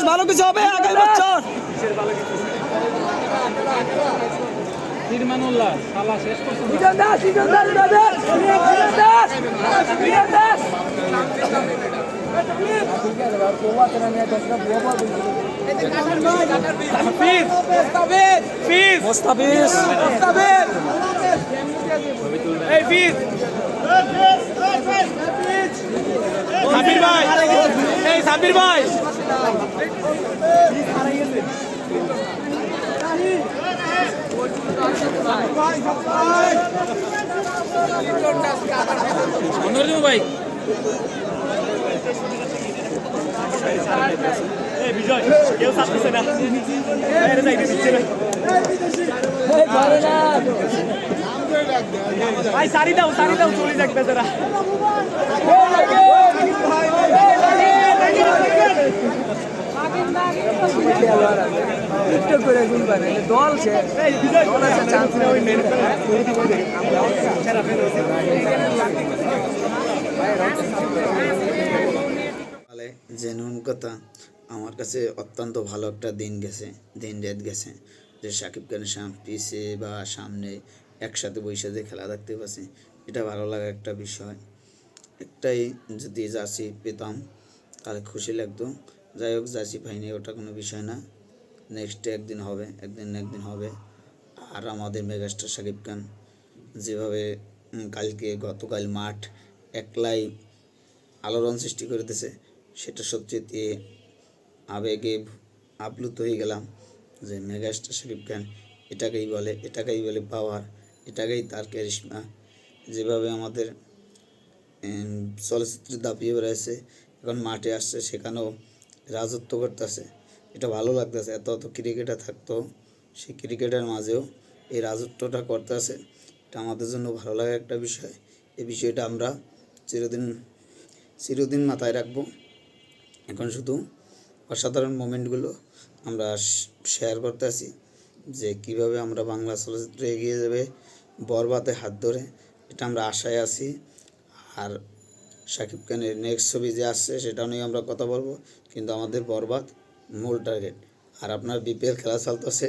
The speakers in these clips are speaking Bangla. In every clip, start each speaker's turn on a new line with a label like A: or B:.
A: ভালো কিছু হবে আগামী বছর। নির্মাণুল্লাহ সালা শেষ করছে। সাবির ভাই, এই সাবির ভাই ভাই বিজয় কেউ থাকতেছে না, ভাই সারি দাও চলে যাবে তারা।
B: জেনুইন কথা, আমার কাছে অত্যন্ত ভালো একটা দিন রাত গেছে যে শাকিব খানের পিছে বা সামনে একসাথে বসে যে খেলা দেখতে পাচ্ছি, এটা ভালো লাগার একটা বিষয়। একটাই যদি জার্সি পেতাম তাহলে খুশি লাগতো। যাই হোক, জার্সি পাইনি, ওটা কোনো বিষয় না। নেক্সট একদিন হবে। আর আমাদের মেগাস্টার শাকিব খান যেভাবে গতকাল মাঠ একলাই আলোড়ন সৃষ্টি করে দিয়েছে, সেটা সবচেয়ে আবেগে আপ্লুত হয়ে গেলাম যে মেগাস্টার শাকিব খান এটাকেই বলে পাওয়ার, এটাকেই তার ক্যারিশমা। যেভাবে আমাদের চলচ্চিত্রে দাপিয়ে বেড়াইছে, এখন মাঠে আসছে, সেখানেও রাজত্ব করতেছে। এটা ভালো লাগতেছে। এত ক্রিকেটার থাকতো, সেই ক্রিকেটের মাঝেও এই রাজত্বটা করতেছে, এটা আমাদের জন্য ভালো লাগার একটা বিষয়। এই বিষয়টা আমরা চিরদিন মাথায় রাখবো। এখন শুধু অসাধারণ মোমেন্টগুলো আমরা শেয়ার করতেছি যে কিভাবে আমরা বাংলা চলচ্চিত্র এগিয়ে যাবে বরবাদে হাত ধরে, এটা আমরা আশায় আছি। আর শাকিব খানের নেক্সট ছবি যে আসছে সেটাও নিয়ে আমরা কথা বলবো, কিন্তু আমাদের বরবাদ মূল টার্গেট। আর আপনার বিপিএল খেলা চলতেছে,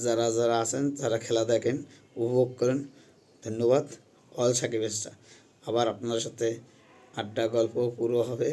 B: যারা আছেন, যারা খেলা দেখেন, উপভোগ করেন। ধন্যবাদ অল সাকিবিস্টরা। আবার আপনার সাথে আড্ডা গল্প পুরো হবে।